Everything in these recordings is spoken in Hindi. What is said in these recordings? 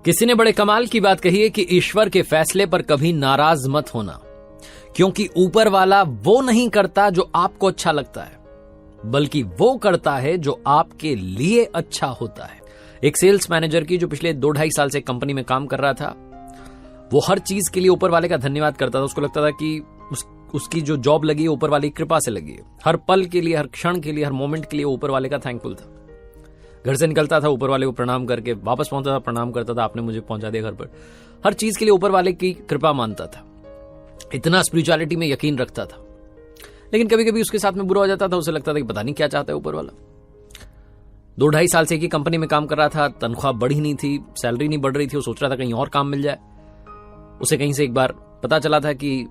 किसी ने बड़े कमाल की बात कही है कि ईश्वर के फैसले पर कभी नाराज मत होना, क्योंकि ऊपर वाला वो नहीं करता जो आपको अच्छा लगता है, बल्कि वो करता है जो आपके लिए अच्छा होता है। एक सेल्स मैनेजर की जो पिछले 2-2.5 साल से कंपनी में काम कर रहा था, वो हर चीज के लिए ऊपर वाले का धन्यवाद करता था। उसको लगता था कि उसकी जो जॉब लगी है ऊपर वाली कृपा से लगी है। हर पल के लिए, हर क्षण के लिए, हर मोमेंट के लिए ऊपर वाले का थैंकफुल था। घर से निकलता था ऊपर वाले को प्रणाम करके वापस पहुंचता था, प्रणाम करता था, आपने मुझे पहुंचा दिया घर पर। हर चीज के लिए ऊपर वाले की कृपा मानता था, इतना स्पिरिचुअलिटी में यकीन रखता था। लेकिन कभी कभी उसके साथ में बुरा हो जाता था, उसे लगता था कि पता नहीं क्या चाहता है ऊपर वाला। 2-2.5 साल से एक ही कंपनी में काम कर रहा था, तनख्वाह बढ़ी नहीं थी, सैलरी नहीं बढ़ रही थी। वो सोच रहा था कहीं और काम मिल जाए। उसे कहीं से एक बार पता चला था कि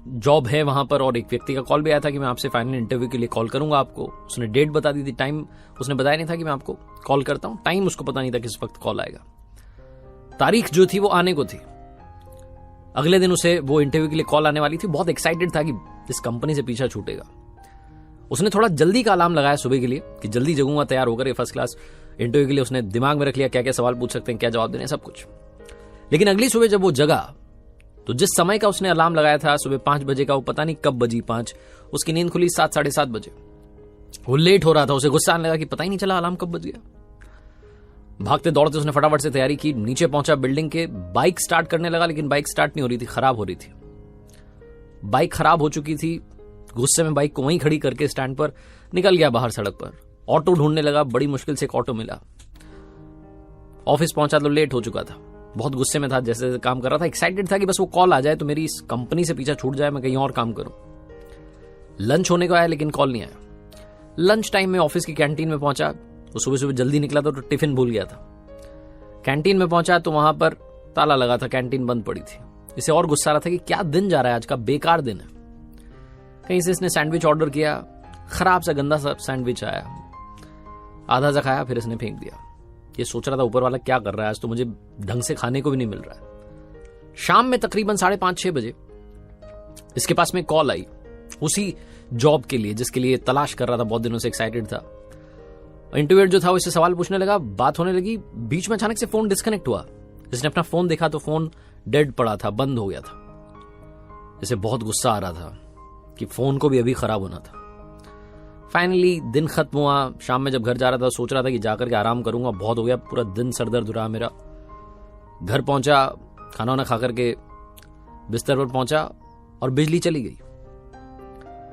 जॉब है वहां पर, और एक व्यक्ति का कॉल भी आया था कि मैं आपसे फाइनल इंटरव्यू के लिए कॉल करूंगा आपको। उसने डेट बता दी थी, टाइम उसने बताया नहीं था कि मैं आपको कॉल करता हूं। टाइम उसको पता नहीं था किस वक्त कॉल आएगा। तारीख जो थी वो आने को थी, अगले दिन उसे वो इंटरव्यू के लिए कॉल आने वाली थी। बहुत एक्साइटेड था कि इस कंपनी से पीछा छूटेगा। उसने थोड़ा जल्दी का अलार्म लगाया सुबह के लिए कि जल्दी जगूंगा, तैयार होकर फर्स्ट क्लास इंटरव्यू के लिए। उसने दिमाग में रख लिया क्या क्या सवाल पूछ सकते हैं, क्या जवाब देने, सब कुछ। लेकिन अगली सुबह जब वो जगा तो जिस समय का उसने अलार्म लगाया था सुबह 5 बजे का, वो पता नहीं कब बजी 5, उसकी नींद खुली 7, 7:30 बजे। वो लेट हो रहा था, उसे गुस्सा आने लगा कि पता ही नहीं चला अलार्म कब बज गया। भागते दौड़ते उसने फटाफट से तैयारी की, नीचे पहुंचा बिल्डिंग के, बाइक स्टार्ट करने लगा, लेकिन बाइक स्टार्ट नहीं हो रही थी, खराब हो रही थी। बाइक खराब हो चुकी थी। गुस्से में बाइक को वहीं खड़ी करके स्टैंड पर निकल गया बाहर सड़क पर। ऑटो ढूंढने लगा, बड़ी मुश्किल से एक ऑटो मिला। ऑफिस पहुंचा तो लेट हो चुका था। बहुत गुस्से में था, जैसे काम कर रहा था, एक्साइटेड था कि बस वो कॉल आ जाए तो मेरी इस कंपनी से पीछा छूट जाए, मैं कहीं और काम करूं। लंच होने को आया लेकिन कॉल नहीं आया। लंच टाइम में ऑफिस की कैंटीन में पहुंचा। वो सुबह सुबह जल्दी निकला था तो टिफिन भूल गया था। कैंटीन में पहुंचा तो वहां पर ताला लगा था, कैंटीन बंद पड़ी थी। इसे और गुस्सा आ रहा था कि क्या दिन जा रहा है आज का, बेकार दिन है। कहीं से इसने सैंडविच ऑर्डर किया, खराब सा गंदा सा सैंडविच आया। आधा सा खाया, फिर इसने फेंक दिया। ये सोच रहा था ऊपर वाला क्या कर रहा है, आज तो मुझे ढंग से खाने को भी नहीं मिल रहा है। शाम में तकरीबन 5:30-6 बजे इसके पास में कॉल आई, उसी जॉब के लिए जिसके लिए तलाश कर रहा था, बहुत दिनों से एक्साइटेड था। इंटरव्यूअर जो था वो इससे सवाल पूछने लगा, बात होने लगी। बीच में अचानक से फोन डिस्कनेक्ट हुआ। इसने अपना फोन देखा तो फोन डेड पड़ा था, बंद हो गया था। इसे बहुत गुस्सा आ रहा था कि फोन को भी अभी खराब होना था। फाइनली दिन खत्म हुआ। शाम में जब घर जा रहा था सोच रहा था कि जाकर के आराम करूंगा, बहुत हो गया, पूरा दिन सरदर्द रहा मेरा। घर पहुंचा, खाना वाना खा करके बिस्तर पर पहुंचा और बिजली चली गई।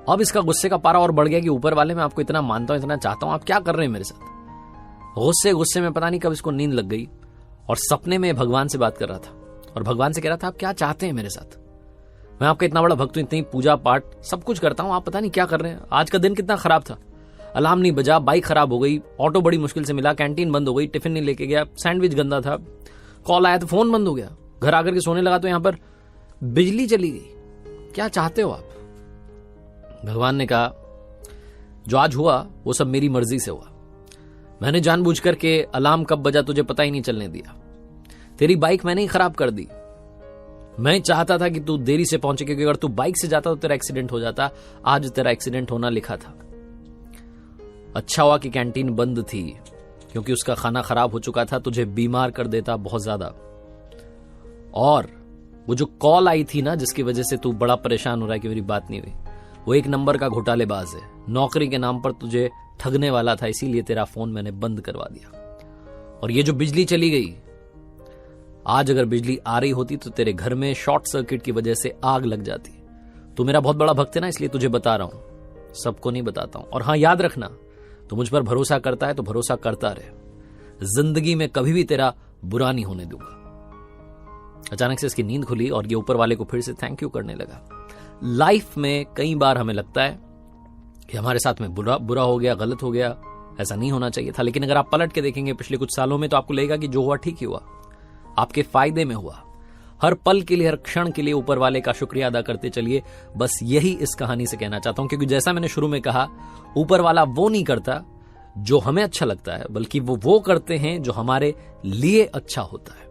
अब इसका गुस्से का पारा और बढ़ गया कि ऊपर वाले, मैं आपको इतना मानता हूं, इतना चाहता हूं, आप क्या कर रहे हैं मेरे साथ। गुस्से में पता नहीं कब इसको नींद लग गई और सपने में भगवान से बात कर रहा था और भगवान से कह रहा था आप क्या चाहते हैं मेरे साथ, मैं आपका इतना बड़ा भक्त हूं, इतनी पूजा पाठ सब कुछ करता हूं, आप पता नहीं क्या कर रहे हैं। आज का दिन कितना खराब था, अलार्म नहीं बजा, बाइक खराब हो गई, ऑटो बड़ी मुश्किल से मिला, कैंटीन बंद हो गई, टिफिन नहीं लेके गया, सैंडविच गंदा था, कॉल आया तो फोन बंद हो गया, घर आकर के सोने लगा तो यहां पर बिजली चली गई, क्या चाहते हो आप। भगवान ने कहा जो आज हुआ वो सब मेरी मर्जी से हुआ, मैंने जानबूझ करके अलार्म कब बजा तुझे पता ही नहीं चलने दिया, तेरी बाइक मैंने ही खराब कर दी, मैं चाहता था कि तू देरी से पहुंचे, क्योंकि अगर तू बाइक से जाता तो तेरा एक्सीडेंट हो जाता, आज तेरा एक्सीडेंट होना लिखा था। अच्छा हुआ कि कैंटीन बंद थी, क्योंकि उसका खाना खराब हो चुका था, तुझे बीमार कर देता बहुत ज्यादा। और वो जो कॉल आई थी ना जिसकी वजह से तू बड़ा परेशान हो रहा है कि मेरी बात नहीं हुई, वो एक नंबर का घोटालेबाज है, नौकरी के नाम पर तुझे ठगने वाला था, इसीलिए तेरा फोन मैंने बंद करवा दिया। और ये जो बिजली चली गई, आज अगर बिजली आ रही होती तो तेरे घर में शॉर्ट सर्किट की वजह से आग लग जाती। तू मेरा बहुत बड़ा भक्त है ना, इसलिए तुझे बता रहा हूं, सबको नहीं बताता हूं। और हां, याद रखना, तू मुझ पर भरोसा करता है तो भरोसा करता रहे, जिंदगी में कभी भी तेरा बुरा नहीं होने दूंगा। अचानक से इसकी नींद खुली और ये ऊपर वाले को फिर से थैंक यू करने लगा। लाइफ में कई बार हमें लगता है कि हमारे साथ में बुरा हो गया, गलत हो गया, ऐसा नहीं होना चाहिए था। लेकिन अगर आप पलट के देखेंगे पिछले कुछ सालों में तो आपको लगेगा कि जो हुआ ठीक ही हुआ, आपके फायदे में हुआ। हर पल के लिए, हर क्षण के लिए ऊपर वाले का शुक्रिया अदा करते चलिए। बस यही इस कहानी से कहना चाहता हूं, क्योंकि जैसा मैंने शुरू में कहा, ऊपर वाला वो नहीं करता जो हमें अच्छा लगता है, बल्कि वो करते हैं जो हमारे लिए अच्छा होता है।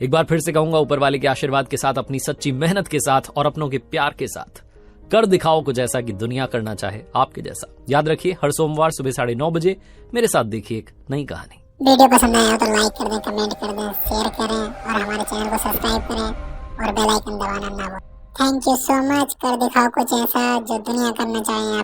एक बार फिर से कहूंगा, ऊपर वाले के आशीर्वाद के साथ, अपनी सच्ची मेहनत के साथ और अपनों के प्यार के साथ कर दिखाओ कुछ ऐसा कि दुनिया करना चाहे आपके जैसा। याद रखिए, हर सोमवार सुबह 9:30 बजे मेरे साथ देखिए एक नई कहानी। वीडियो पसंद आया हो तो लाइक कर दें, कमेंट कर दें, शेयर करें और हमारे चैनल को सब्सक्राइब करें और बेल आइकन दबाना ना भूलें। Thank you so much. कर दिखाओ कुछ ऐसा जो दुनिया करना चाहे आप।